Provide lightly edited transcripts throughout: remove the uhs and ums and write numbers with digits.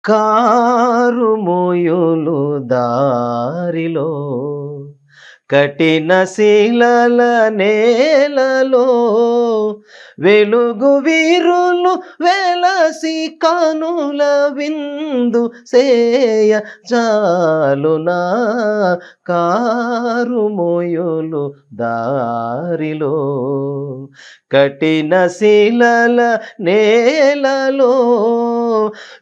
కారుమోయులు దారిలో కఠిన శిలల నేలలో వెలుగు వీరులు వెలసి కనుల విందు సేయ చాలునా కారుమోయులు దారిలో కఠిన శిలల నేలలో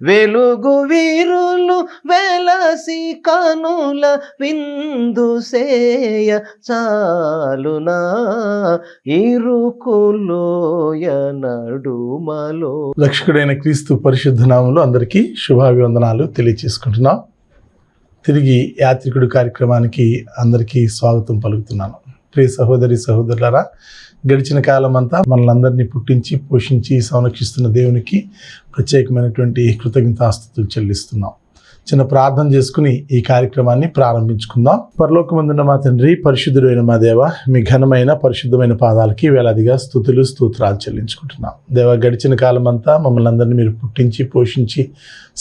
వెలుగు వీరులు వెలసి కనుల విందు సేయ చాలునా ఇరుకులోయ నడుమలో. రక్షకుడైన క్రీస్తు పరిశుద్ధ నామములో అందరికీ శుభాభివందనాలు తెలియచేసుకుంటున్నాం. తిరిగి యాత్రికుడు కార్యక్రమానికి అందరికీ స్వాగతం పలుకుతున్నాను. ప్రియ సహోదరి సహోదరులారా, గడిచిన కాలం అంతా మనల్ని పుట్టించి పోషించి సంరక్షిస్తున్న దేవునికి ప్రత్యేకమైనటువంటి కృతజ్ఞతాస్తుతులు చెల్లిస్తున్నాం. చిన్న ప్రార్థన చేసుకుని ఈ కార్యక్రమాన్ని ప్రారంభించుకుందాం. పరలోకమందున్న మా తండ్రి, పరిశుద్ధుడైన మా దేవ, మీ ఘనమైన పరిశుద్ధమైన పాదాలకి వేలాదిగా స్తుతులు స్తోత్రాలు చెల్లించుకుంటున్నాం. దేవ, గడిచిన కాలం అంతా మమ్మల్ని అందరినీ మీరు పుట్టించి పోషించి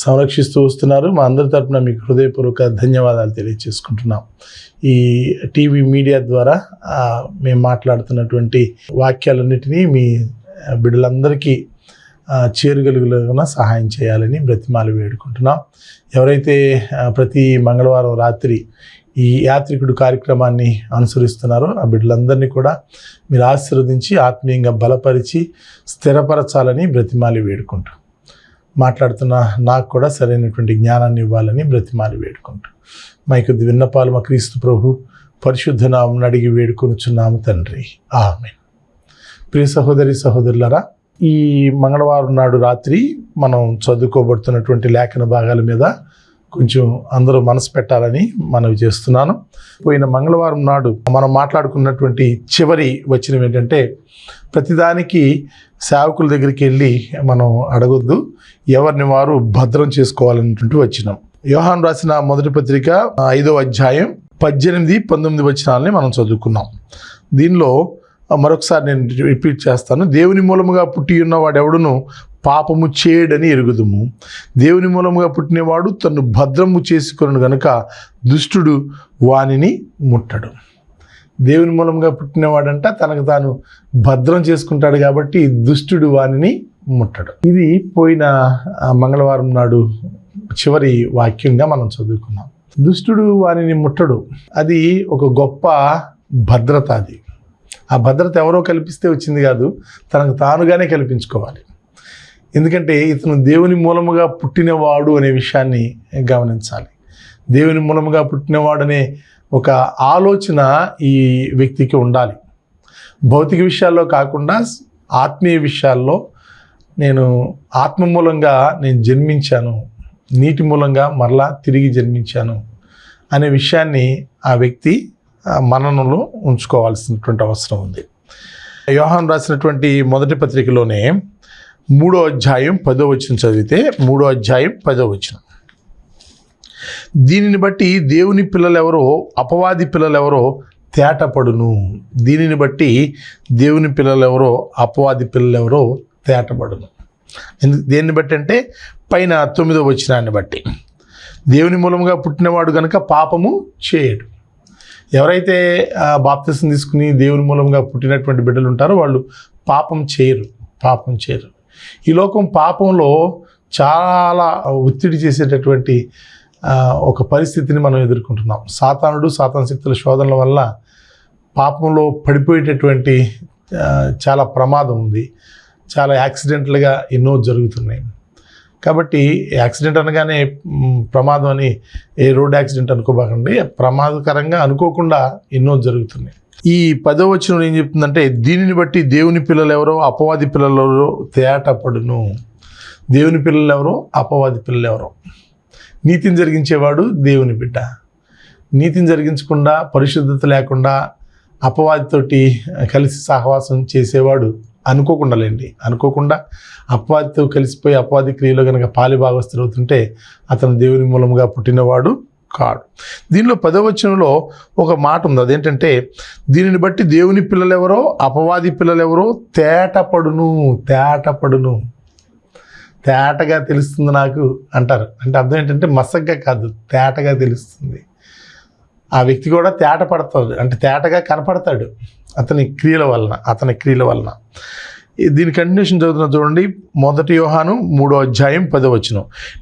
సంరక్షిస్తూ వస్తున్నారు. మా అందరి తరపున మీకు హృదయపూర్వక ధన్యవాదాలు తెలియజేసుకుంటున్నాం. ఈ టీవీ మీడియా ద్వారా మేము మాట్లాడుతున్నటువంటి వాక్యాలన్నిటినీ మీ బిడ్డలందరికీ చేరుగలుగున సహాయం చేయాలని బ్రతిమాలు వేడుకుంటున్నాం. ఎవరైతే ప్రతి మంగళవారం రాత్రి ఈ యాత్రికుడు కార్యక్రమాన్ని అనుసరిస్తున్నారో ఆ బిడ్డలందరినీ కూడా మీరు ఆశీర్వదించి ఆత్మీయంగా బలపరిచి స్థిరపరచాలని బ్రతిమాలి వేడుకుంటూ, మాట్లాడుతున్న నాకు కూడా సరైనటువంటి జ్ఞానాన్ని ఇవ్వాలని బ్రతిమాలి వేడుకుంటూ, మా యొక్క విన్నపాలు మా క్రీస్తు ప్రభు పరిశుద్ధ నామమున అడిగి వేడుకొనుచున్నాము తండ్రి, ఆమేన్. ప్రియ సహోదరి సహోదరులారా, ఈ మంగళవారం నాడు రాత్రి మనం చదువుకోబడుతున్నటువంటి లేఖన భాగాల మీద కొంచెం అందరూ మనసు పెట్టాలని మనవి చేస్తున్నాను. పోయిన మంగళవారం నాడు మనం మాట్లాడుకున్నటువంటి చివరి వచనం ఏంటంటే, ప్రతిదానికి సేవకుల దగ్గరికి వెళ్ళి మనం అడగొద్దు, ఎవరిని వారు భద్రం చేసుకోవాలన్నటువంటి వచనం. యోహాను రాసిన మొదటి పత్రిక 5వ అధ్యాయం 18-19 వచనాలని మనం చదువుకున్నాం. దీనిలో మరొకసారి నేను రిపీట్ చేస్తాను. దేవుని మూలముగా పుట్టి ఉన్నవాడెవడును పాపము చేయడని ఎరుగుదుము. దేవుని మూలముగా పుట్టినవాడు తను భద్రము చేసుకొను గనుక దుష్టుడు వానిని ముట్టడు. దేవుని మూలంగా పుట్టినవాడంట తనకు తాను భద్రం చేసుకుంటాడు కాబట్టి దుష్టుడు వానిని ముట్టడు. ఇది పోయిన మంగళవారం నాడు చివరి వాక్యంగా మనం చదువుకున్నాం. దుష్టుడు వానిని ముట్టడు, అది ఒక గొప్ప భద్రత. అది ఆ భద్రత ఎవరో కల్పిస్తే వచ్చింది కాదు, తనకు తానుగానే కల్పించుకోవాలి. ఎందుకంటే ఇతను దేవుని మూలముగా పుట్టినవాడు అనే విషయాన్ని గమనించాలి. దేవుని మూలముగా పుట్టినవాడనే ఒక ఆలోచన ఈ వ్యక్తికి ఉండాలి. భౌతిక విషయాల్లో కాకుండా ఆత్మీయ విషయాల్లో నేను ఆత్మ మూలంగా నేను జన్మించాను, నీటి మూలంగా మరలా తిరిగి జన్మించాను అనే విషయాన్ని ఆ వ్యక్తి మననంలో ఉంచుకోవాల్సినటువంటి అవసరం ఉంది. యోహాను రాసినటువంటి మొదటి పత్రికలోనే 3వ అధ్యాయం 10వ వచనం చదివితే, 3వ అధ్యాయం 10వ వచనం, దీనిని బట్టి దేవుని పిల్లలెవరో అపవాది పిల్లలెవరో తేటపడును. దీనిని బట్టి దేవుని పిల్లలెవరో అపవాది పిల్లలెవరో తేటపడును. దేన్ని బట్టి అంటే పైన 9వ వచనాన్ని బట్టి, దేవుని మూలముగా పుట్టినవాడు కనుక పాపము చేయడు. ఎవరైతే బాప్తిసం తీసుకుని దేవుని మూలంగా పుట్టినటువంటి బిడ్డలు ఉంటారో వాళ్ళు పాపం చేయరు. ఈ లోకం పాపంలో చాలా ఒత్తిడి చేసేటటువంటి ఒక పరిస్థితిని మనం ఎదుర్కొంటున్నాం. సాతానుడు సాతాను శక్తుల శోధనల వల్ల పాపంలో పడిపోయేటటువంటి చాలా ప్రమాదం ఉంది. చాలా యాక్సిడెంట్లుగా ఎన్నో జరుగుతున్నాయి. కాబట్టి యాక్సిడెంట్ అనగానే ప్రమాదం అని ఏ రోడ్ యాక్సిడెంట్ అనుకోబాకండి, ప్రమాదకరంగా అనుకోకుండా ఎన్నో జరుగుతున్నాయి. ఈ 10వ వచనం ఏం చెప్తుందంటే, దీనిని బట్టి దేవుని పిల్లలు ఎవరో అపవాది పిల్లలెవరో తేటపడును. దేవుని పిల్లలు ఎవరో అపవాది పిల్లలు ఎవరో. నీతిని జరిగించేవాడు దేవుని బిడ్డ. నీతిని జరిగించకుండా పరిశుద్ధత లేకుండా అపవాదితోటి కలిసి సహవాసం చేసేవాడు అనుకోకుండా అపవాదితో కలిసిపోయి అపవాది క్రియలో కనుక పాలిభాగస్తులు అవుతుంటే అతను దేవుని మూలముగా పుట్టినవాడు కాడు. దీనిలో 10వ వచనంలో ఒక మాట ఉంది. అదేంటంటే, దీనిని బట్టి దేవుని పిల్లలెవరో అపవాది పిల్లలెవరో తేటపడును. తేటగా తెలుస్తుంది నాకు అంటారు. అంటే అర్థం ఏంటంటే మసగ్గా కాదు, తేటగా తెలుస్తుంది. ఆ వ్యక్తి కూడా తేట పడతాడు, అంటే తేటగా కనపడతాడు అతని క్రియల వలన. దీని కంటిన్యూషన్ చదువుతున్న చూడండి. 1 యోహాను 3:10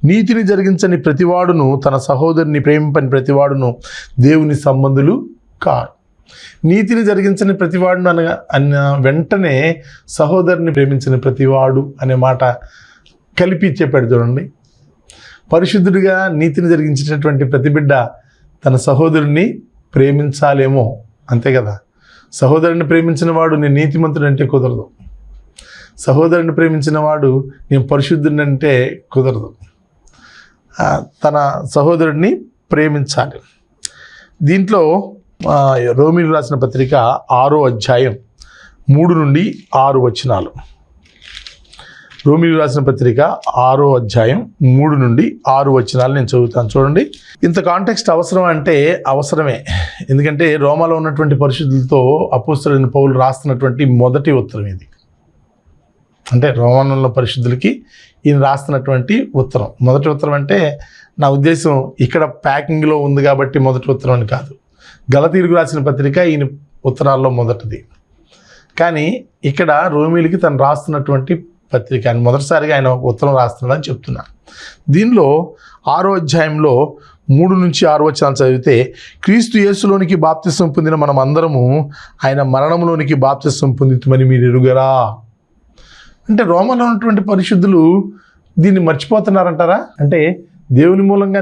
నీతిని జరిగించని ప్రతివాడును తన సహోదరుని ప్రేమింపని ప్రతివాడును దేవుని సంబంధులు కారు. నీతిని జరిగించని ప్రతివాడును అన్న వెంటనే సహోదరుని ప్రేమించని ప్రతివాడు అనే మాట కలిపి చెప్పాడు చూడండి. పరిశుద్ధుడిగా నీతిని జరిగించినటువంటి ప్రతి బిడ్డ తన సహోదరుని ప్రేమించాలేమో, అంతే కదా. సహోదరుని ప్రేమించిన వాడు నేను నీతిమంతుడు అంటే కుదరదు. సహోదరుని ప్రేమించిన వాడు నేను పరిశుద్ధుడిని అంటే కుదరదు. తన సహోదరుడిని ప్రేమించాలి. దీంట్లో రోమీయులకు రాసిన పత్రిక 6:3-6 రోమీయులకు రాసిన పత్రిక 6:3-6 నేను చదువుతాను చూడండి. ఇంత కాంటెక్స్ట్ అవసరం అంటే అవసరమే. ఎందుకంటే రోమాలో ఉన్నటువంటి పరిశుద్ధులతో అపోస్తలుడైన పౌలు రాస్తున్నటువంటి మొదటి ఉత్తరం ఇది. అంటే రోమాలో పరిశుద్ధులకి ఈయన రాస్తున్నటువంటి ఉత్తరం. మొదటి ఉత్తరం అంటే నా ఉద్దేశం ఇక్కడ ప్యాకింగ్లో ఉంది కాబట్టి మొదటి ఉత్తరం అని కాదు. గలతీయులకు రాసిన పత్రిక ఈయన ఉత్తరాల్లో మొదటిది. కానీ ఇక్కడ రోమీయులకి తను రాస్తున్నటువంటి పత్రిక అని మొదటిసారిగా ఆయన ఉత్తరం రాస్తున్నాడని చెప్తున్నారు. దీనిలో 6వ అధ్యాయంలో 3-6 చదివితే, క్రీస్తు యేసులోనికి బాప్తిసం పొందిన మనం అందరము ఆయన మరణంలోనికి బాప్తిసం పొందితమని మీరు ఎరుగరా. అంటే రోమలో ఉన్నటువంటి పరిశుద్ధులు దీన్ని మర్చిపోతున్నారంటారా? అంటే దేవుని మూలంగా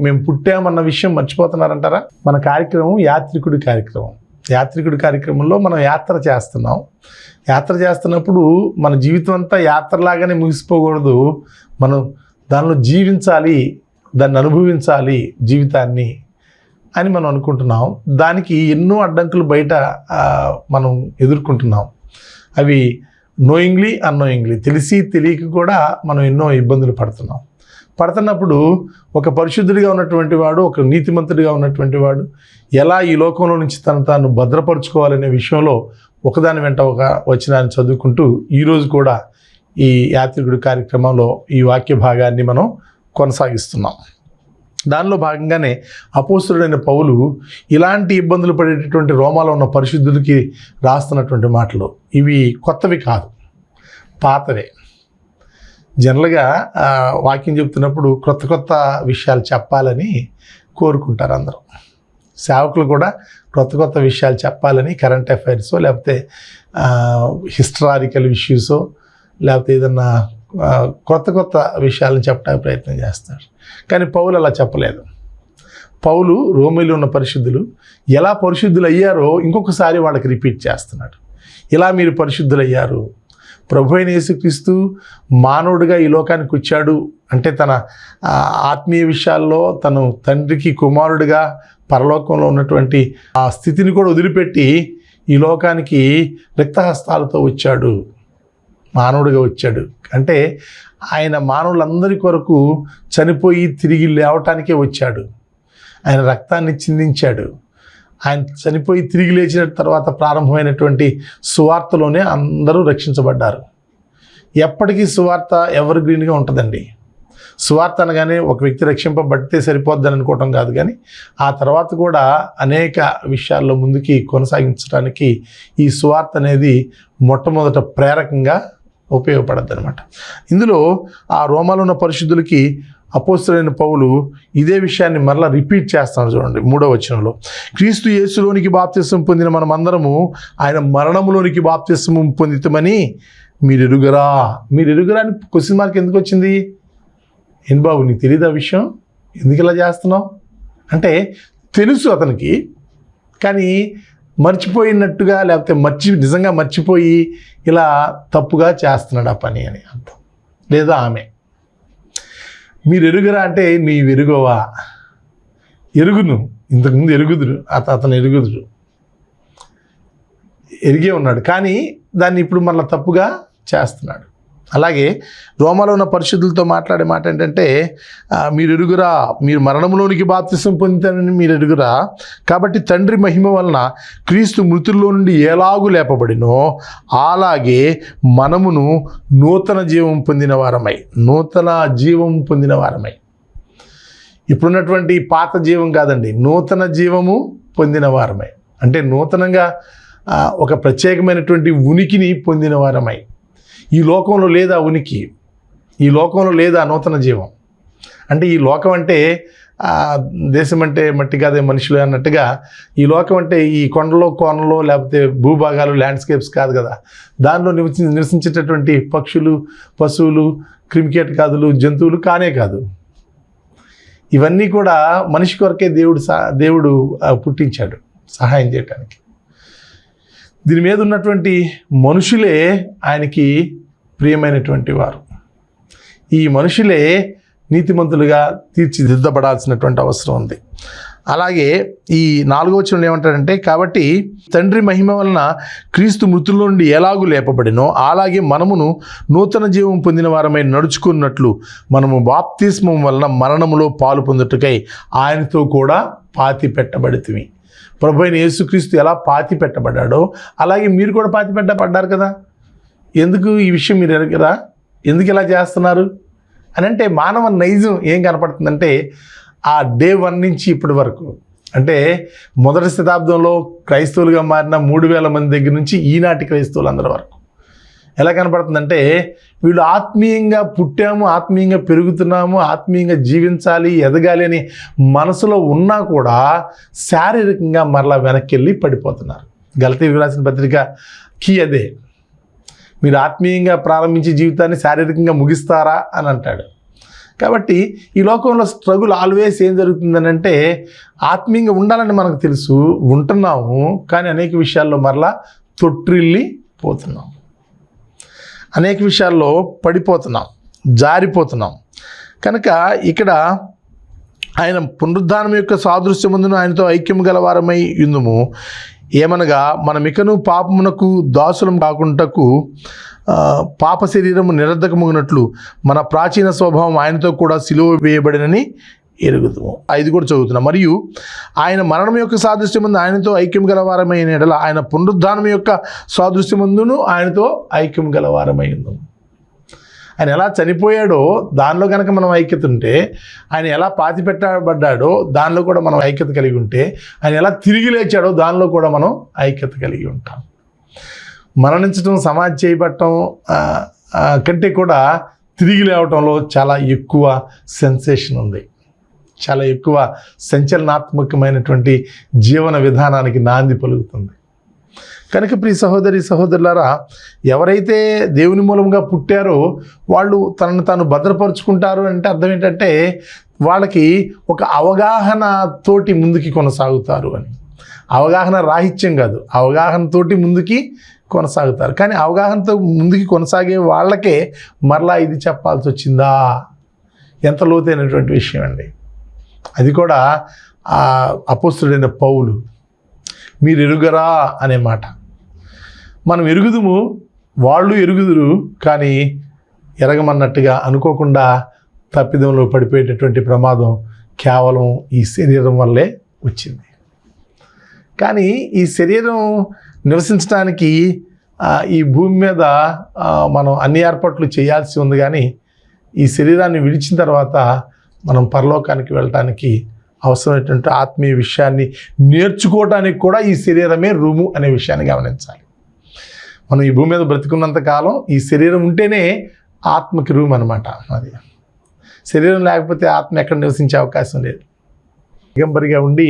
మేము పుట్టామన్న విషయం మర్చిపోతున్నారంటారా? మన కార్యక్రమం యాత్రికుడి కార్యక్రమంలో మనం యాత్ర చేస్తున్నాం. యాత్ర చేస్తున్నప్పుడు మన జీవితం అంతా యాత్రలాగానే ముగిసిపోకూడదు. మనం దానిలో జీవించాలి, దాన్ని అనుభవించాలి జీవితాన్ని అని మనం అనుకుంటున్నాం. దానికి ఎన్నో అడ్డంకులు బయట మనం ఎదుర్కొంటున్నాం. అవి నోయింగ్లీ అన్నోయింగ్లీ, తెలిసి తెలియక కూడా మనం ఎన్నో ఇబ్బందులు పడుతున్నప్పుడు ఒక పరిశుద్ధుడిగా ఉన్నటువంటి వాడు, ఒక నీతిమంతుడిగా ఉన్నటువంటి వాడు ఎలా ఈ లోకంలో నుంచి తాను భద్రపరుచుకోవాలనే విషయంలో ఒకదాని వెంట ఒక వచనాన్ని చదువుకుంటూ ఈరోజు కూడా ఈ యాత్రికుడి కార్యక్రమంలో ఈ వాక్య భాగాన్ని మనం కొనసాగిస్తున్నాం. దానిలో భాగంగానే అపోస్తలుడైన పౌలు ఇలాంటి ఇబ్బందులు పడేటటువంటి రోమాలో ఉన్న పరిశుద్ధులకి రాస్తున్నటువంటి మాటలు ఇవి కొత్తవి కాదు, పాతవే. జనరల్గా వాక్యం చెప్తున్నప్పుడు కొత్త విషయాలు చెప్పాలని కోరుకుంటారు అందరూ. సేవకులు కూడా కొత్త విషయాలు చెప్పాలని, కరెంట్ అఫైర్సో లేకపోతే హిస్టారికల్ ఇష్యూసో లేకపోతే ఏదన్నా కొత్త విషయాలను చెప్పడానికి ప్రయత్నం చేస్తారు. కానీ పౌలు అలా చెప్పలేదు. పౌలు రోమీలో ఉన్న పరిశుద్ధులు ఎలా పరిశుద్ధులు అయ్యారో ఇంకొకసారి వాళ్ళకి రిపీట్ చేస్తున్నాడు. ఇలా మీరు పరిశుద్ధులు అయ్యారు. ప్రభు అయిన యేసుక్రీస్తు మానవుడిగా ఈ లోకానికి వచ్చాడు అంటే తన ఆత్మీయ విషయాల్లో తను తండ్రికి కుమారుడిగా పరలోకంలో ఉన్నటువంటి ఆ స్థితిని కూడా వదిలిపెట్టి ఈ లోకానికి రిక్తహస్తాలతో వచ్చాడు, మానవుడిగా వచ్చాడు. అంటే ఆయన మానవులందరి కొరకు చనిపోయి తిరిగి లేవటానికే వచ్చాడు. ఆయన రక్తాన్ని చిందించాడు. ఆయన చనిపోయి తిరిగి లేచిన తర్వాత ప్రారంభమైనటువంటి సువార్తలోనే అందరూ రక్షించబడ్డారు. ఎప్పటికీ సువార్త ఎవర్ గ్రీన్గా ఉంటుందండి. సువార్త అనగానే ఒక వ్యక్తి రక్షింపబడితే సరిపోద్దని అనుకోవటం కాదు, కానీ ఆ తర్వాత కూడా అనేక విషయాల్లో ముందుకి కొనసాగించడానికి ఈ సువార్త అనేది మొట్టమొదట ప్రేరకంగా ఉపయోగపడద్దు అనమాట. ఇందులో ఆ రోమాలో ఉన్న పరిశుద్ధులకి అపోస్తలుడైన పౌలు ఇదే విషయాన్ని మరలా రిపీట్ చేస్తాడు చూడండి. 3వ వచనంలో, క్రీస్తు యేసులోనికి బాప్తిసం పొందిన మనమందరము ఆయన మరణములోనికి బాప్తిసం పొందితమని మీరు ఎరుగరా అని క్వశ్చన్ మార్క్ ఎందుకు వచ్చింది? ఏం బాబు నీకు తెలియదు ఆ విషయం, ఎందుకు ఇలా చేస్తున్నావు అంటే తెలుసు అతనికి, కానీ మర్చిపోయినట్టుగా లేకపోతే నిజంగా మర్చిపోయి ఇలా తప్పుగా చేస్తున్నాడు ఆ పని అని అర్థం. లేదా ఆమె మీరు ఎరుగరా అంటే నీ ఎరుగవా? ఎరుగును, ఇంతకుముందు ఎరుగుదురు, అతను ఎరుగుదురు, ఎరిగే ఉన్నాడు, కానీ దాన్ని ఇప్పుడు మళ్ళీ తప్పుగా చేస్తున్నాడు. అలాగే రోమాలో ఉన్న పరిశుద్ధులతో మాట్లాడే మాట ఏంటంటే మీరు ఎరుగురా, మీరు మరణంలోనికి బాప్తిసం పొందుతారని మీరు ఎరుగురా, కాబట్టి తండ్రి మహిమ వలన క్రీస్తు మృతుల్లో నుండి ఎలాగూ లేపబడినో అలాగే మనమును నూతన జీవం పొందిన వారమై ఇప్పుడున్నటువంటి పాత జీవం కాదండి, నూతన జీవము పొందిన వారమై, అంటే నూతనంగా ఒక ప్రత్యేకమైనటువంటి ఉనికిని పొందిన వారమై. ఈ లోకంలో లేదా ఉనికి, ఈ లోకంలో లేదా నూతన జీవం. అంటే ఈ లోకం అంటే దేశం అంటే మట్టి కాదే మనుషులు అన్నట్టుగా ఈ లోకం అంటే ఈ కొండలో కోనలో లేకపోతే భూభాగాలు ల్యాండ్స్కేప్స్ కాదు కదా. దానిలో నివసించేటటువంటి పక్షులు, పశువులు, క్రిమికీటకాదులు, జంతువులు కాదు. ఇవన్నీ కూడా మనిషి కొరకే దేవుడు పుట్టించాడు సహాయం చేయటానికి. దీని మీద ఉన్నటువంటి మనుషులే ఆయనకి ప్రియమైనటువంటి వారు. ఈ మనుషులే నీతిమంతులుగా తీర్చిదిద్దబడాల్సినటువంటి అవసరం ఉంది. అలాగే ఈ 4వ వచనంలో ఏమంటాడంటే, కాబట్టి తండ్రి మహిమ వలన క్రీస్తు మృతుల్లో నుండి ఎలాగూ లేపబడినో అలాగే మనమును నూతన జీవం పొందిన వారమై నడుచుకున్నట్లు మనము బాప్తిస్మం వలన మరణములో పాలు పొందుటకై ఆయనతో కూడా పాతి పెట్టబడితిమి. ప్రభు అయిన యేసుక్రీస్తు ఎలా పాతి పెట్టబడ్డాడో అలాగే మీరు కూడా పాతి పెట్టబడ్డారు కదా. ఎందుకు ఈ విషయం మీరు ఎరగరా? ఎందుకు ఇలా చేస్తున్నారు అని అంటే మానవ నైజం ఏం కనపడుతుందంటే ఆ డే 1 నుంచి ఇప్పటి వరకు, అంటే మొదటి శతాబ్దంలో క్రైస్తవులుగా మారిన 3000 మంది దగ్గర నుంచి ఈనాటి క్రైస్తవులందరి వరకు ఎలా కనపడుతుందంటే వీళ్ళు ఆత్మీయంగా పుట్టాము, ఆత్మీయంగా పెరుగుతున్నాము, ఆత్మీయంగా జీవించాలి, ఎదగాలి అని మనసులో ఉన్నా కూడా శారీరకంగా మరలా వెనక్కి వెళ్ళి పడిపోతున్నారు. గలతీయులకు రాసిన పత్రిక కీ అదే. మీరు ఆత్మీయంగా ప్రారంభించే జీవితాన్ని శారీరకంగా ముగిస్తారా అని అంటాడు. కాబట్టి ఈ లోకంలో స్ట్రగుల్ ఆల్వేస్ ఏం జరుగుతుందని అంటే ఆత్మీయంగా ఉండాలని మనకు తెలుసు, ఉంటున్నాము, కానీ అనేక విషయాల్లో మరలా తొట్టిల్లి పోతున్నాం, అనేక విషయాల్లో పడిపోతున్నాం, జారిపోతున్నాం. కనుక ఇక్కడ ఆయన పునరుద్ధానం యొక్క సాదృశ్యమందును ఆయనతో ఐక్యం గలవారమై యుందుము. ఏమనగా మనమికను పాపమునకు దాసులం కాకుంటకు పాప శరీరము నిరర్ధకముగినట్లు మన ప్రాచీన స్వభావం ఆయనతో కూడా సిలువ వేయబడినని ఎరుగుదుము. 5 కూడా చదువుతున్నాం. మరియు ఆయన మరణం యొక్క సాదృశ్యమందు ఆయనతో ఐక్యం గలవారమైన ఎడల ఆయన పునరుద్ధానం యొక్క సాదృశ్యమందును ఆయనతో ఐక్యం గలవారమై ఉందాము. ఆయన ఎలా చనిపోయాడో దానిలో కనుక మనం ఐక్యత ఉంటే, ఆయన ఎలా పాతి పెట్టబడ్డాడో దానిలో కూడా మనం ఐక్యత కలిగి ఉంటే, ఆయన ఎలా తిరిగి లేచాడో దానిలో కూడా మనం ఐక్యత కలిగి ఉంటాం. మరణించడం, సమాధి చేయబడటం కంటే కూడా తిరిగి లేవటంలో చాలా ఎక్కువ సెన్సేషన్ ఉంది, చాలా ఎక్కువ సంచలనాత్మకమైనటువంటి జీవన విధానానికి నాంది పలుకుతుంది. కనుక ప్రియ సహోదరి సహోదరులారా, ఎవరైతే దేవుని మూలంగా పుట్టారో వాళ్ళు తనను తాను భద్రపరుచుకుంటారు అంటే అర్థం ఏంటంటే వాళ్ళకి ఒక అవగాహనతోటి ముందుకి కొనసాగుతారు అని. అవగాహన రాహిత్యం కాదు, అవగాహనతోటి ముందుకి కొనసాగుతారు. కానీ అవగాహనతో ముందుకి కొనసాగే వాళ్ళకే మరలా ఇది చెప్పాల్సి వచ్చిందా, ఎంత లోతైనటువంటి విషయం అండి. అది కూడా అపోస్తుడైన పౌలు మీరు ఎరుగరా అనే మాట. మనం ఎరుగుదుము, వాళ్ళు ఎరుగుదురు, కానీ ఎరగమన్నట్టుగా అనుకోకుండా తప్పిదంలో పడిపోయేటటువంటి ప్రమాదం కేవలం ఈ శరీరం వల్లే వచ్చింది. కానీ ఈ శరీరం నివసించడానికి ఈ భూమి మీద మనం అన్ని ఏర్పాట్లు చేయాల్సి ఉంది. కానీ ఈ శరీరాన్ని విడిచిన తర్వాత మనం పరలోకానికి వెళ్ళటానికి అవసరమైనటువంటి ఆత్మీయ విషయాన్ని నేర్చుకోవడానికి కూడా ఈ శరీరమే రూము అనే విషయాన్ని గమనించాలి. మనం ఈ భూమి మీద బ్రతికున్నంత కాలం ఈ శరీరం ఉంటేనే ఆత్మకి రూమ్ అనమాట. అది శరీరం లేకపోతే ఆత్మ ఎక్కడ నివసించే అవకాశం లేదు. దిగంబరిగా ఉండి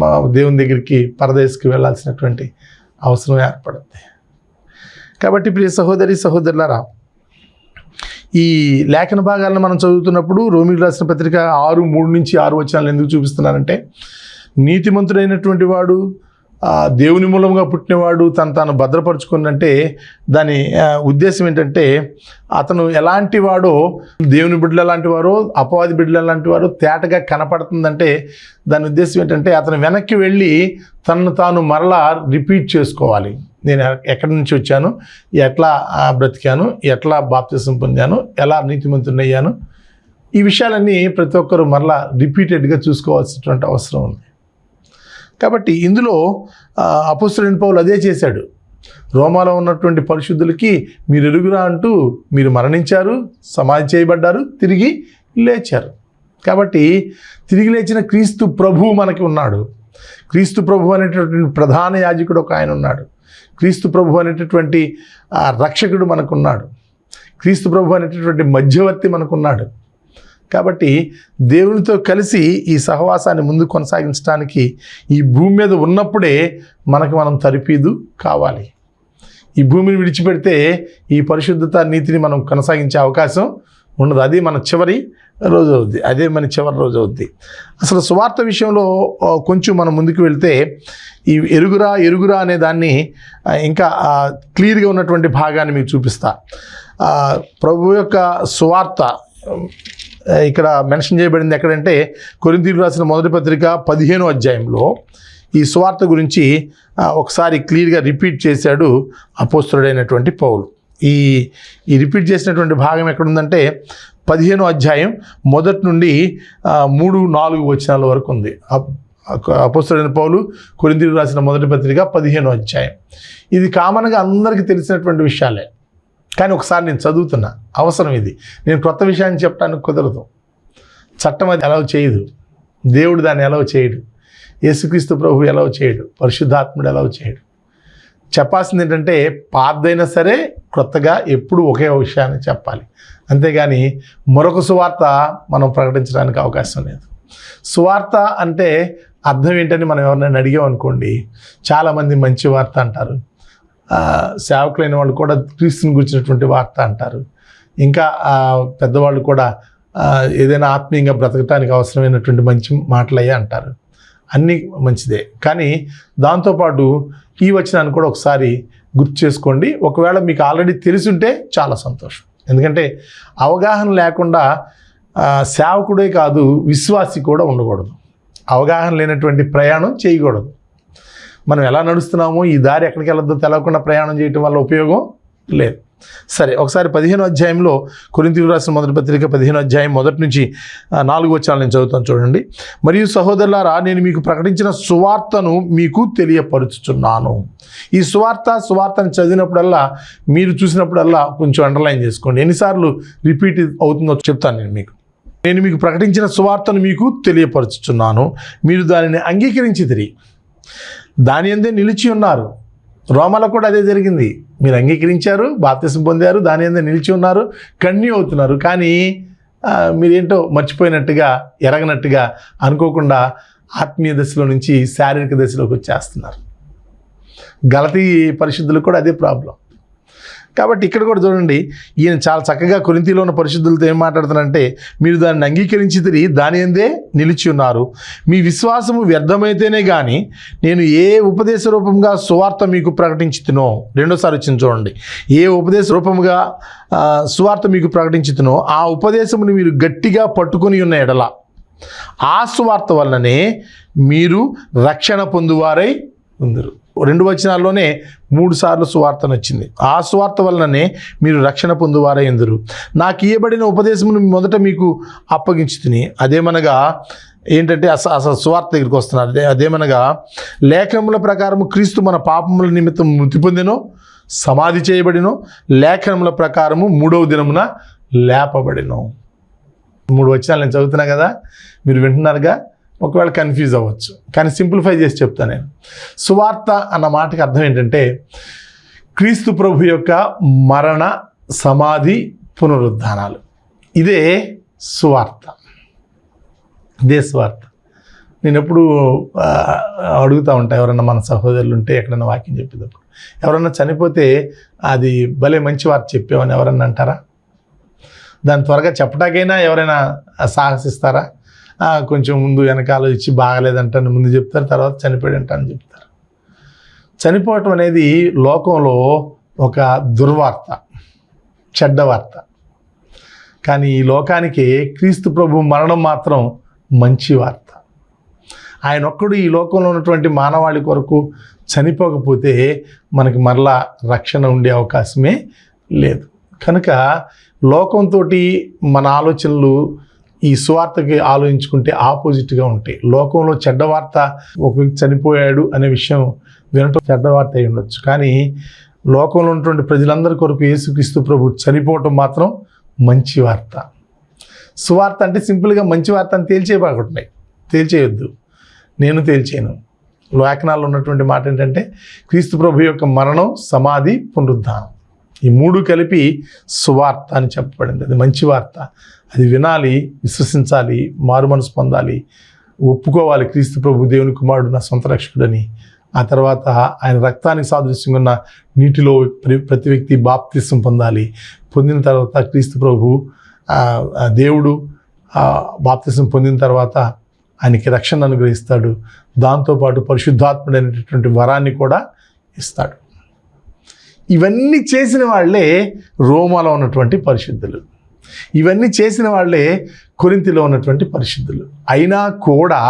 మా దేవుని దగ్గరికి పరదేశకి వెళ్ళాల్సినటువంటి అవసరం ఏర్పడుతుంది. కాబట్టి ప్రియ సహోదరి సహోదరులారా, ఈ లేఖన భాగాలను మనం చదువుతున్నప్పుడు రోమీయులకు రాసిన పత్రిక 6:3-6 వచనాలు ఎందుకు చూపిస్తున్నానంటే, నీతిమంతుడైనటువంటి వాడు, దేవుని మూలంగా పుట్టినవాడు తను తాను భద్రపరుచుకున్నంటే దాని ఉద్దేశం ఏంటంటే అతను ఎలాంటి వాడో, దేవుని బిడ్డలు ఎలాంటి వారో, అపవాది బిడ్డలు ఎలాంటి వారో తేటగా కనపడుతుందంటే దాని ఉద్దేశం ఏంటంటే అతను వెనక్కి వెళ్ళి తనను తాను మరలా రిపీట్ చేసుకోవాలి. నేను ఎక్కడి నుంచి వచ్చాను, ఎట్లా బ్రతికాను, ఎట్లా బాప్తిసం పొందాను, ఎలా నీతిమంతుని అయ్యాను, ఈ విషయాలన్నీ ప్రతి ఒక్కరు మరలా రిపీటెడ్గా చూసుకోవాల్సినటువంటి అవసరం ఉంది. కాబట్టి ఇందులో అపోస్తలుడైన పౌలు అదే చేశాడు. రోమాలో ఉన్నటువంటి పరిశుద్ధులకి మీరు ఎరుగురా అంటూ, మీరు మరణించారు, సమాధి చేయబడ్డారు, తిరిగి లేచారు. కాబట్టి తిరిగి లేచిన క్రీస్తు ప్రభువు మనకి ఉన్నాడు. క్రీస్తు ప్రభు అనేటటువంటి ప్రధాన యాజకుడు ఒక ఆయన ఉన్నాడు. క్రీస్తు ప్రభు అనేటటువంటి రక్షకుడు మనకున్నాడు. క్రీస్తు ప్రభు అనేటటువంటి మధ్యవర్తి మనకున్నాడు. కాబట్టి దేవునితో కలిసి ఈ సహవాసాన్ని ముందు కొనసాగించడానికి ఈ భూమి మీద ఉన్నప్పుడే మనం తరిపీదు కావాలి. ఈ భూమిని విడిచిపెడితే ఈ పరిశుద్ధత నీతిని మనం కొనసాగించే అవకాశం ఉండదు. అది మన చివరి రోజు అవుద్ది. అదే మన చివరి రోజు అవుద్ది. అసలు సువార్త విషయంలో కొంచెం మనం ముందుకు వెళ్తే ఈ ఎరుగురా అనే దాన్ని ఇంకా క్లియర్గా ఉన్నటువంటి భాగాన్ని మీకు చూపిస్తా. ప్రభు యొక్క సువార్త ఇక్కడ మెన్షన్ చేయబడింది ఎక్కడంటే కొరింథీయులకు రాసిన మొదటి పత్రిక 15వ అధ్యాయంలో ఈ సువార్త గురించి ఒకసారి క్లియర్గా రిపీట్ చేశాడు అపోస్తలుడైనటువంటి పౌలు. ఈ రిపీట్ చేసినటువంటి భాగం ఎక్కడుందంటే 15వ అధ్యాయం మొదటి నుండి 3-4 వచనాల వరకు ఉంది. అపోస్తలుడైన పౌలు కొరింథీయులకు రాసిన మొదటి పత్రిక 15వ అధ్యాయం. ఇది కామన్గా అందరికీ తెలిసినటువంటి విషయాలే, కానీ ఒకసారి నేను చదువుతున్నా, అవసరం ఇది. నేను కొత్త విషయాన్ని చెప్పడానికి కుదరదు. చట్టం అది అలౌ చేయదు, దేవుడు దాన్ని అలౌ చేయడు, యేసుక్రీస్తు ప్రభు అలౌ చేయడు, పరిశుద్ధాత్ముడు అలౌ చేయడు. చెప్పాల్సింది ఏంటంటే పాతదైనా సరే క్రొత్తగా ఎప్పుడు ఒకే విషయాన్ని చెప్పాలి, అంతేగాని మరొక సువార్త మనం ప్రకటించడానికి అవకాశం లేదు. సువార్త అంటే అర్థం ఏంటని మనం ఎవరినైనా అడిగామనుకోండి, చాలామంది మంచి వార్త అంటారు, సేవకులైన వాళ్ళు కూడా క్రీస్తుని గురించినటువంటి వార్త అంటారు, ఇంకా పెద్దవాళ్ళు కూడా ఏదైనా ఆత్మీయంగా బ్రతకటానికి అవసరమైనటువంటి మంచి మాటలయ్యే అంటారు. అన్నీ మంచిదే, కానీ దాంతోపాటు ఈ వచనాన్ని కూడా ఒకసారి గుర్తు చేసుకోండి. ఒకవేళ మీకు ఆల్రెడీ తెలిసుంటే చాలా సంతోషం. ఎందుకంటే అవగాహన లేకుండా సేవకుడే కాదు విశ్వాసి కూడా ఉండకూడదు. అవగాహన లేనటువంటి ప్రయాణం చేయకూడదు. మనం ఎలా నడుస్తున్నామో ఈ దారి ఎక్కడికి వెళ్ళొద్దో తెలవకుండా ప్రయాణం చేయటం వల్ల ఉపయోగం లేదు. సరే, ఒకసారి 15వ అధ్యాయంలో కొరింథీయులకు రాసిన మొదటి పత్రిక 15వ అధ్యాయం మొదటి నుంచి 4 వచనాలు నేను చదువుతాను చూడండి. మరియు సహోదరులారా, నేను మీకు ప్రకటించిన సువార్తను మీకు తెలియపరుచుచున్నాను. ఈ సువార్తను చదివినప్పుడల్లా, మీరు చూసినప్పుడల్లా కొంచెం అండర్లైన్ చేసుకోండి. ఎన్నిసార్లు రిపీట్ అవుతుందో చెప్తాను నేను మీకు. నేను మీకు ప్రకటించిన సువార్తను మీకు తెలియపరుచుచున్నాను, మీరు దానిని అంగీకరించితిరి, దాని యందే నిలిచి ఉన్నారు. రోమాలకు కూడా అదే జరిగింది. మీరు అంగీకరించారు, బాప్తిసం పొందారు, దాని యందే నిలిచి ఉన్నారు, కంటిన్యూ అవుతున్నారు. కానీ మీరేంటో మర్చిపోయినట్టుగా, ఎరగనట్టుగా, అనుకోకుండా ఆత్మీయ దశలో నుంచి శారీరక దశలోకి వచ్చేస్తున్నారు. గలతీ పరిశుద్ధులకు కూడా అదే ప్రాబ్లం. కాబట్టి ఇక్కడ కూడా చూడండి, ఈయన చాలా చక్కగా కొరింథీలో ఉన్న పరిశుద్ధులతో ఏం మాట్లాడుతున్నారంటే, మీరు దాన్ని అంగీకరించితిరి, దాని యందే నిలిచి ఉన్నారు, మీ విశ్వాసము వ్యర్థమైతేనే కానీ నేను ఏ ఉపదేశ రూపంగా సువార్త మీకు ప్రకటించుతునో, రెండోసారి వచ్చింది చూడండి, ఏ ఉపదేశ రూపంగా సువార్త మీకు ప్రకటించుతునో ఆ ఉపదేశముని మీరు గట్టిగా పట్టుకొని ఉన్న ఎడల ఆ సువార్త వలననే మీరు రక్షణ పొందువారై ఉందరు. 2 వచనాల్లోనే 3 సార్లు సువార్తను వచ్చింది. ఆ సువార్త వలననే మీరు రక్షణ పొందువారై ఉందరు. నాకు ఇయ్యబడిన ఉపదేశమును మొదట మీకు అప్పగించుతుని, అదేమనగా ఏంటంటే అసలు సువార్త దగ్గరికి వస్తున్నారు. అదేమనగా లేఖనముల ప్రకారము క్రీస్తు మన పాపముల నిమిత్తం మృతి పొందెనో, సమాధి చేయబడినో, లేఖనముల ప్రకారము 3వ దినమున లేపబడినో. 3 వచనాలు నేను చదువుతున్నా కదా, మీరు వింటున్నారుగా. ఒకవేళ కన్ఫ్యూజ్ అవ్వచ్చు, కానీ సింప్లిఫై చేసి చెప్తాను నేను. సువార్త అన్న మాటకి అర్థం ఏంటంటే క్రీస్తు ప్రభు యొక్క మరణ, సమాధి, పునరుద్ధానాలు. ఇదే సువార్త, ఇదే సువార్త. నేను ఎప్పుడు అడుగుతూ ఉంటాను, ఎవరన్నా మన సహోదరులు ఉంటే ఎక్కడన్నా వాక్యం చెప్పేటప్పుడు, ఎవరన్నా చనిపోతే అది భలే మంచి వార్త చెప్పామని ఎవరన్నా అంటారా? దాన్ని త్వరగా చెప్పడాకైనా ఎవరైనా సాహసిస్తారా? కొంచెం ముందు వెనకాల ఇచ్చి బాగలేదంటాను ముందు చెప్తారు, తర్వాత చనిపోయాడంటాను చెప్తారు. చనిపోవటం అనేది లోకంలో ఒక దుర్వార్త, చెడ్డ వార్త. కానీ ఈ లోకానికి క్రీస్తు ప్రభు మరణం మాత్రం మంచి వార్త. ఆయన ఒక్కడు ఈ లోకంలో ఉన్నటువంటి మానవాళి కొరకు చనిపోకపోతే మనకి మరలా రక్షణ ఉండే అవకాశమే లేదు. కనుక లోకంతో మన ఆలోచనలు ఈ సువార్తకి ఆలోచించుకుంటే ఆపోజిట్గా ఉంటాయి. లోకంలో చెడ్డ వార్త, ఒక వ్యక్తి చనిపోయాడు అనే విషయం వినటం చెడ్డ వార్త అయి ఉండొచ్చు, కానీ లోకంలో ఉన్నటువంటి ప్రజలందరి కొరకు యేసుక్రీస్తు ప్రభు చనిపోవటం మాత్రం మంచి వార్త. సువార్త అంటే సింపుల్గా మంచి వార్త అని తేల్చేయొద్దు, నేను తేల్చేయను. లేఖనాల్లో ఉన్నటువంటి మాట ఏంటంటే క్రీస్తు ప్రభు యొక్క మరణం, సమాధి, పునరుద్ధానం, ఈ మూడు కలిపి సువార్త అని చెప్పబడింది. అది మంచి వార్త. అది వినాలి, విశ్వసించాలి, మారు మనసు పొందాలి, ఒప్పుకోవాలి క్రీస్తు ప్రభు దేవుని కుమారుడు నా సొంత రక్షకుడని. ఆ తర్వాత ఆయన రక్తానికి సాదృశ్యంగా ఉన్న నీటిలో ప్రతి వ్యక్తి బాప్తిసం పొందాలి. పొందిన తర్వాత క్రీస్తు ప్రభు దేవుడు బాప్తిసం పొందిన తర్వాత ఆయనకి రక్షణ అనుగ్రహిస్తాడు. దాంతోపాటు పరిశుద్ధాత్ముడు అనేటటువంటి వరాన్ని కూడా ఇస్తాడు. ఇవన్నీ చేసిన వాళ్ళే రోమాలో ఉన్నటువంటి పరిశుద్ధులు, ఇవన్నీ చేసిన వాళ్ళే కొరింథీలో ఉన్నటువంటి పరిశుద్ధులు. అయినా కూడా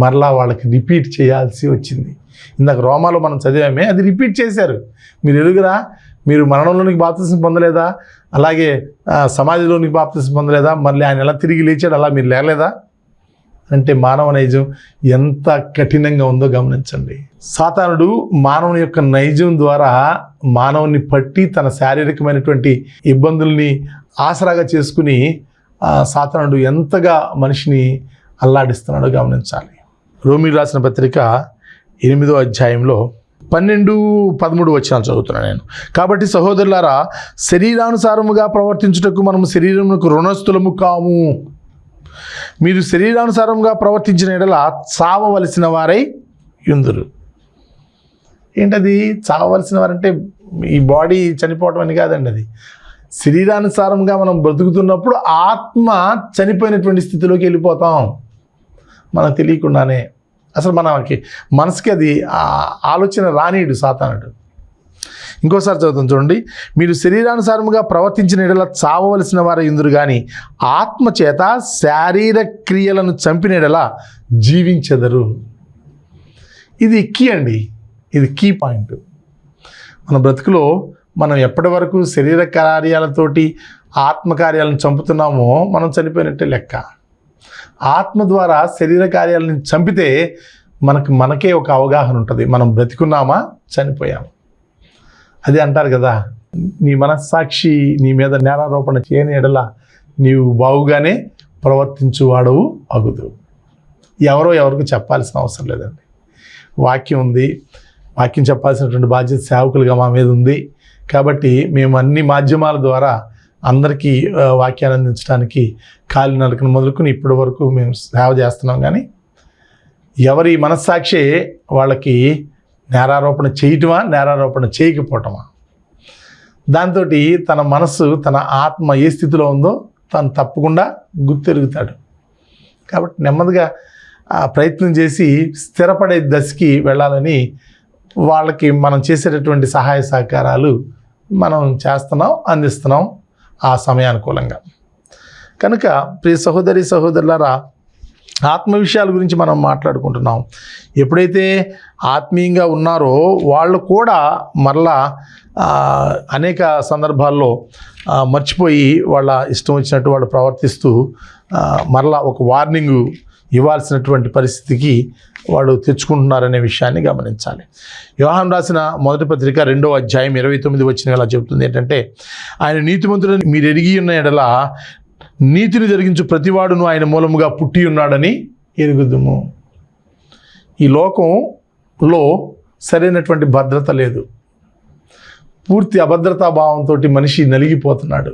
మరలా వాళ్ళకి రిపీట్ చేయాల్సి వచ్చింది. ఇందాక రోమాలో మనం చదివామే, అది రిపీట్ చేశారు. మీరు ఎరుగురా, మీరు మరణంలోనికి బాప్తిసం పొందలేదా, అలాగే సమాధిలోనికి బాప్తిసం పొందలేదా, మళ్ళీ ఆయన ఎలా తిరిగి లేచాడు అలా మీరు లేలేదా అంటే మానవ నైజం ఎంత కఠినంగా ఉందో గమనించండి. సాతానుడు మానవుని యొక్క నైజం ద్వారా మానవుని పట్టి తన శారీరకమైనటువంటి ఇబ్బందుల్ని ఆసరాగా చేసుకుని సాతానుడు ఎంతగా మనిషిని అల్లాడిస్తున్నాడో గమనించాలి. రోమీయులకు రాసిన పత్రిక 8వ అధ్యాయంలో 12-13 వచనాలు చదువుతున్నాను నేను. కాబట్టి సహోదరులారా, శరీరానుసారముగా ప్రవర్తించుటకు మనము శరీరమునకు రుణస్థులము కాము. మీరు శరీరానుసారంగా ప్రవర్తించిన ఎడల చావవలసిన వారై యుందురు. ఏంటది చావవలసిన వారంటే ఈ బాడీ చనిపోవటం అని కాదండి. అది శరీరానుసారంగా మనం బ్రతుకుతున్నప్పుడు ఆత్మ చనిపోయినటువంటి స్థితిలోకి వెళ్ళిపోతాం మనకు తెలియకుండానే. అసలు మనసుకి అది ఆలోచన రానీయుడు సాతానుడు. ఇంకోసారి చదువుతాం చూడండి. మీరు శరీరానుసారముగా ప్రవర్తించిన ఎడల చావవలసిన వారు ఇందురు కానీ ఆత్మ చేత శారీర క్రియలను చంపిన ఎడల జీవించెదరు. ఇది కీ అండి, ఇది కీ పాయింట్. మన బ్రతుకులో మనం ఎప్పటి వరకు శరీర కార్యాలతోటి ఆత్మకార్యాలను చంపుతున్నామో మనం చనిపోయినట్టే లెక్క. ఆత్మ ద్వారా శరీర కార్యాలను చంపితే మనకే ఒక అవగాహన ఉంటుంది, మనం బ్రతికున్నామా చనిపోయాము. అదే అంటారు కదా, నీ మనస్సాక్షి నీ మీద నేరారోపణ చేయని ఎడల నీవు బావుగానే ప్రవర్తించువాడవు అగుదు. ఎవరికి చెప్పాల్సిన అవసరం లేదండి. వాక్యం ఉంది, వాక్యం చెప్పాల్సినటువంటి బాధ్యత సేవకులుగా మా మీద ఉంది. కాబట్టి మేము అన్ని మాధ్యమాల ద్వారా అందరికీ వాక్యాన్ని అందించడానికి కాలినడకను మొదలుకొని ఇప్పటి వరకు మేము సేవ చేస్తున్నాం. కానీ ఎవరి మనస్సాక్షి వాళ్ళకి నేరారోపణ చేయటమా, నేరారోపణ చేయకపోవటమా, దాంతో తన మనస్సు, తన ఆత్మ ఏ స్థితిలో ఉందో తను తప్పకుండా గుర్తెరుగుతాడు. కాబట్టి నెమ్మదిగా ప్రయత్నం చేసి స్థిరపడే దశకి వెళ్ళాలని వాళ్ళకి మనం చేసేటటువంటి సహాయ సహకారాలు మనం చేస్తున్నాం, అందిస్తున్నాం ఆ సమయానుకూలంగా. కనుక ప్రియ సహోదరి సహోదరులారా, ఆత్మ విషయాల గురించి మనం మాట్లాడుకుంటున్నాం. ఎప్పుడైతే ఆత్మీయంగా ఉన్నారో వాళ్ళు కూడా మరలా అనేక సందర్భాల్లో మర్చిపోయి వాళ్ళ ఇష్టం వచ్చినట్టు వాళ్ళు ప్రవర్తిస్తూ మరలా ఒక వార్నింగు ఇవ్వాల్సినటువంటి పరిస్థితికి వాడు తెచ్చుకుంటున్నారనే విషయాన్ని గమనించాలి. యోహాను రాసిన మొదటి పత్రిక 2వ అధ్యాయం 29 వచనం ఇలా చెబుతుంది ఏంటంటే, ఆయన నీతిమంతుడని మీరు ఎరిగి ఉన్న ఎడల నీతిని జరిగించు ప్రతివాడును ఆయన మూలముగా పుట్టి ఉన్నాడని ఎరుగుదుము. ఈ లోకంలో సరైనటువంటి భద్రత లేదు. పూర్తి అభద్రతా భావంతో మనిషి నలిగిపోతున్నాడు.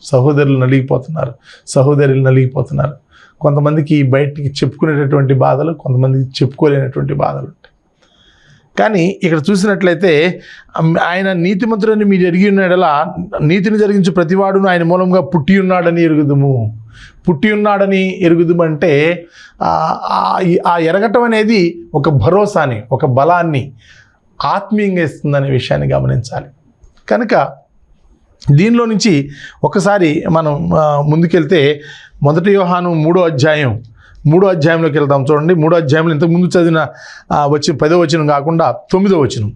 సహోదరులు నలిగిపోతున్నారు, సహోదరులు నలిగిపోతున్నారు. కొంతమందికి బయటికి చెప్పుకునేటటువంటి బాధలు, కొంతమందికి చెప్పుకోలేనటువంటి బాధలు ఉంటాయి. కానీ ఇక్కడ చూసినట్లయితే ఆయన నీతిమంతుడని మీరు ఎరిగి ఉన్నాడలా నీతిని జరిగించు ప్రతివాడును ఆయన మూలంగా పుట్టి ఉన్నాడని ఎరుగుదుము. పుట్టి ఉన్నాడని ఎరుగుదుము అంటే ఆ ఎరగటం అనేది ఒక భరోసాని, ఒక బలాన్ని ఆత్మీయంగా ఇస్తుందనే విషయాన్ని గమనించాలి. కనుక దీనిలో నుంచి ఒకసారి మనం ముందుకెళ్తే 1 యోహాను 3వ అధ్యాయం 3వ అధ్యాయంలోకి వెళ్దాం. చూడండి, 3వ అధ్యాయంలో ఇంతకుముందు చదివిన వచ్చిన 10వ వచనం కాకుండా 9వ వచనం.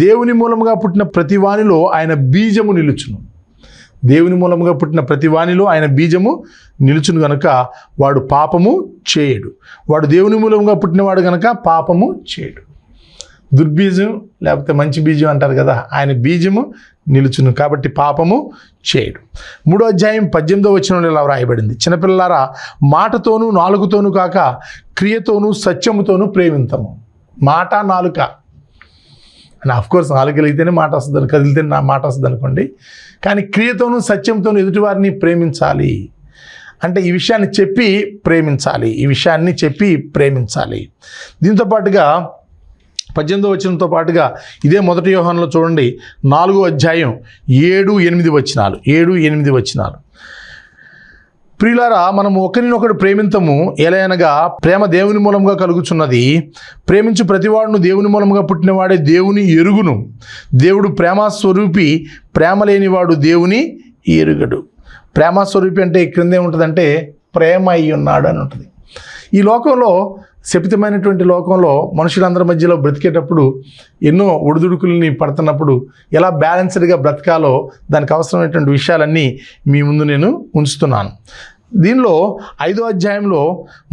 దేవుని మూలముగా పుట్టిన ప్రతి వానిలో ఆయన బీజము నిలుచును. దేవుని మూలముగా పుట్టిన ప్రతి వానిలో ఆయన బీజము నిలుచును గనుక వాడు పాపము చేయడు. వాడు దేవుని మూలముగా పుట్టినవాడు గనక పాపము చేయడు. దుర్బీజం లేకపోతే మంచి బీజం అంటారు కదా, ఆయన బీజము నిలుచును కాబట్టి పాపము చేయడు. 3వ అధ్యాయం 18వ వచనంలో ఇలా వ్రాయబడింది, చిన్నపిల్లలారా మాటతోనూ నాలుగుతోనూ కాక క్రియతోనూ సత్యముతోనూ ప్రేమింతము. మాట నాలుక అని అఫ్కోర్స్ నాలుకలిగితేనే మాట వస్తుంది, కదిలితే నా మాట వస్తుంది అనుకోండి. కానీ క్రియతోనూ సత్యంతోనూ ఎదుటివారిని ప్రేమించాలి. అంటే ఈ విషయాన్ని చెప్పి ప్రేమించాలి, ఈ విషయాన్ని చెప్పి ప్రేమించాలి. దీంతో పాటుగా 18వ వచనంతో పాటుగా ఇదే 1 యోహానులో చూడండి 4వ అధ్యాయం 7-8 వచనాలు. ప్రియులారా, మనము ఒకరినొకడు ప్రేమింతము, ఎలయనగా ప్రేమ దేవుని మూలంగా కలుగుచున్నది. ప్రేమించు ప్రతివాడును దేవుని మూలంగా పుట్టినవాడే దేవుని ఎరుగును. దేవుడు ప్రేమస్వరూపి, ప్రేమ లేనివాడు దేవుని ఎరుగడు. ప్రేమస్వరూపి అంటే క్రింద ఏముంటుందంటే ప్రేమ అయి ఉన్నాడు అని ఉంటుంది. ఈ లోకంలో, శపితమైనటువంటి లోకంలో మనుషులందరి మధ్యలో బ్రతికేటప్పుడు ఎన్నో ఒడిదుడుకుల్ని పడుతున్నప్పుడు ఎలా బ్యాలెన్స్డ్గా బ్రతకాలో దానికి అవసరమైనటువంటి విషయాలన్నీ మీ ముందు నేను ఉంచుతున్నాను. దీనిలో 5వ అధ్యాయంలో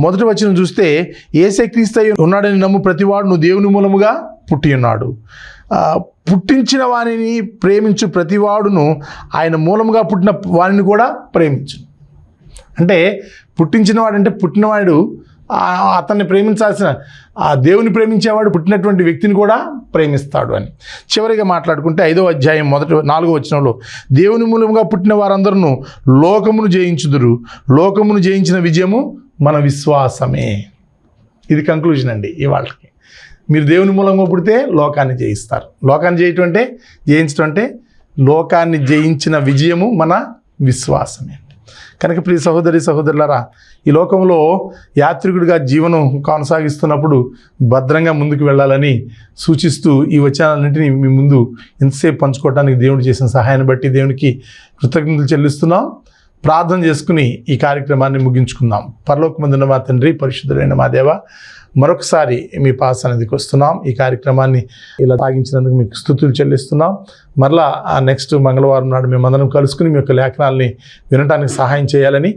1వ వచనం చూస్తే, యేసే క్రీస్తు ఉన్నాడని నమ్ము ప్రతివాడును దేవుని మూలముగా పుట్టి ఉన్నాడు. పుట్టించిన వానిని ప్రేమించు ప్రతివాడును ఆయన మూలముగా పుట్టిన వానిని కూడా ప్రేమించు. అంటే పుట్టించిన వాడంటే పుట్టినవాడు అతన్ని ప్రేమించాల్సిన, ఆ దేవుని ప్రేమించేవాడు పుట్టినటువంటి వ్యక్తిని కూడా ప్రేమిస్తాడు అని. చివరిగా మాట్లాడుకుంటే 5వ అధ్యాయం 4వ వచనంలో, దేవుని మూలంగా పుట్టిన వారందరూ లోకమును జయించుదురు, లోకమును జయించిన విజయము మన విశ్వాసమే. ఇది కంక్లూజన్ అండి ఇవాళకి. మీరు దేవుని మూలంగా పుడితే లోకాన్ని జయిస్తారు. లోకాన్ని జయించడం అంటే లోకాన్ని జయించిన విజయము మన విశ్వాసమే. కనుక ప్రియ సహోదరి సహోదరులారా, ఈ లోకంలో యాత్రికుడిగా జీవనం కొనసాగిస్తున్నప్పుడు భద్రంగా ముందుకు వెళ్ళాలని సూచిస్తూ ఈ వచనాలన్నింటినీ మీ ముందు ఎంతసేపు పంచుకోవడానికి దేవుడు చేసిన సహాయాన్ని బట్టి దేవునికి కృతజ్ఞతలు చెల్లిస్తున్నాం. ప్రార్థన చేసుకుని ఈ కార్యక్రమాన్ని ముగించుకుందాం. పరలోకమందున్న మా తండ్రి, పరిశుద్ధుడైన మా దేవ, మరొకసారి మీ పాద సన్నిధికి వస్తున్నాం. ఈ కార్యక్రమాన్ని ఇలా సాగించినందుకు మీకు స్తుతులు చెల్లిస్తున్నాం. మరలా నెక్స్ట్ మంగళవారం నాడు మేమందరం కలుసుకుని మీ యొక్క లేఖనాలని వినడానికి సహాయం చేయాలని,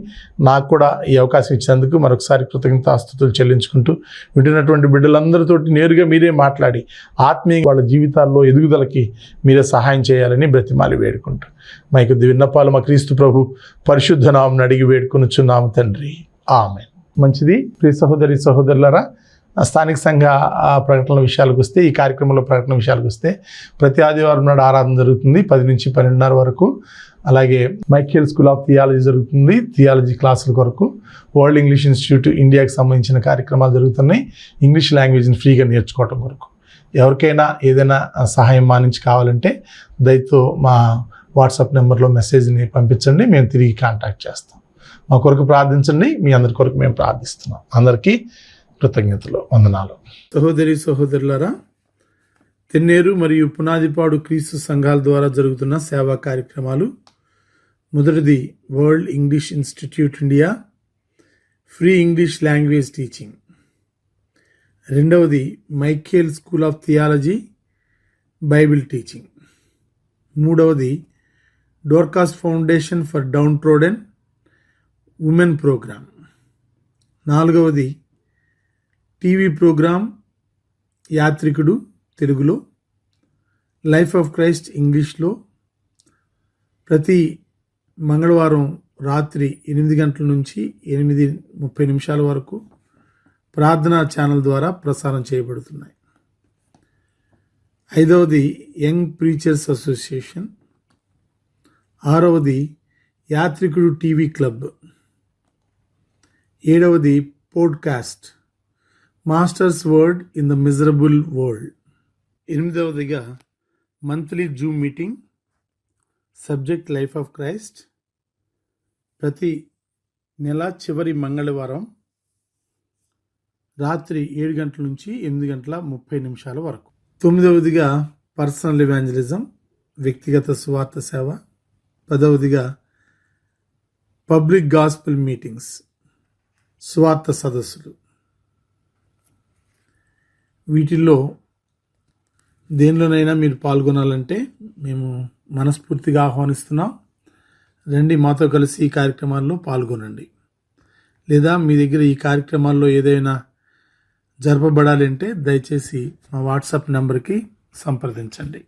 నాకు కూడా ఈ అవకాశం ఇచ్చినందుకు మరొకసారి కృతజ్ఞతాస్తుతులు చెల్లించుకుంటూ, వింటున్నటువంటి బిడ్డలందరితోటి నేరుగా మీరే మాట్లాడి ఆత్మీయ వాళ్ళ జీవితాల్లో ఎదుగుదలకి మీరే సహాయం చేయాలని బ్రతిమాలి వేడుకుంటూ, మా యొక్క విన్నపాలు మా క్రీస్తు ప్రభు పరిశుద్ధ నామమున అడిగి వేడుకొనుచున్నాము తండ్రి, ఆమేన్. మంచిది. ప్రియ సహోదరి సహోదరులారా, స్థానిక సంఘ ప్రకటనల విషయాలకు వస్తే, ఈ కార్యక్రమంలో ప్రకటన విషయాలకు వస్తే, ప్రతి ఆదివారం నాడు ఆరాధన జరుగుతుంది 10 నుంచి 12:30 వరకు. అలాగే మైఖేల్ స్కూల్ ఆఫ్ థియాలజీ జరుగుతుంది, థియాలజీ క్లాసుల కొరకు. వరల్డ్ ఇంగ్లీష్ ఇన్స్టిట్యూట్ ఇండియాకి సంబంధించిన కార్యక్రమాలు జరుగుతున్నాయి, ఇంగ్లీష్ లాంగ్వేజ్ని ఫ్రీగా నేర్చుకోవడం కొరకు. ఎవరికైనా ఏదైనా సహాయం మా నుంచి కావాలంటే దయతో మా వాట్సాప్ నెంబర్లో మెసేజ్ని పంపించండి, మేము తిరిగి కాంటాక్ట్ చేస్తాం. మా కొరకు ప్రార్థించండి, మీ అందరి కొరకు మేము ప్రార్థిస్తున్నాం. అందరికీ కృతజ్ఞతలు, వందనాలు. సహోదరి సహోదరులారా, తెన్నేరు మరియు పునాదిపాడు క్రీస్తు సంఘాల ద్వారా జరుగుతున్న సేవా కార్యక్రమాలు. మొదటిది world English institute India, free English language teaching. రెండవది Michael school of theology, Bible teaching. మూడవది Dorcas foundation for downtrodden women program. నాలుగవది టీవీ ప్రోగ్రాం యాత్రికుడు తెలుగులో, లైఫ్ ఆఫ్ క్రైస్ట్ ఇంగ్లీష్లో ప్రతి మంగళవారం రాత్రి 8 గంటల నుంచి 8:30 వరకు ప్రార్థనా ఛానల్ ద్వారా ప్రసారం చేయబడుతున్నాయి. ఐదవది యంగ్ ప్రీచర్స్ అసోసియేషన్. ఆరవది యాత్రికుడు టీవీ క్లబ్. ఏడవది podcast master's word in the miserable world. ఎనిమిదవదిగా monthly Zoom meeting, subject life of Christ, ప్రతి నెల చివరి మంగళవారం రాత్రి 7 గంటల నుంచి 8:30 వరకు. 9వదిగా పర్సనల్ ఎవాంజలిజం, వ్యక్తిగత సువార్త సేవ. 10వదిగా పబ్లిక్ గాస్పెల్ మీటింగ్స్. స్వార్థ సదస్సులు. వీటిల్లో దేనిలోనైనా మీరు పాల్గొనాలంటే మేము మనస్ఫూర్తిగా ఆహ్వానిస్తున్నాం. రండి, మాతో కలిసి ఈ కార్యక్రమాల్లో పాల్గొనండి. లేదా మీ దగ్గర ఈ కార్యక్రమాల్లో ఏదైనా జరపబడాలి అంటే దయచేసి మా వాట్సాప్ నెంబర్కి సంప్రదించండి.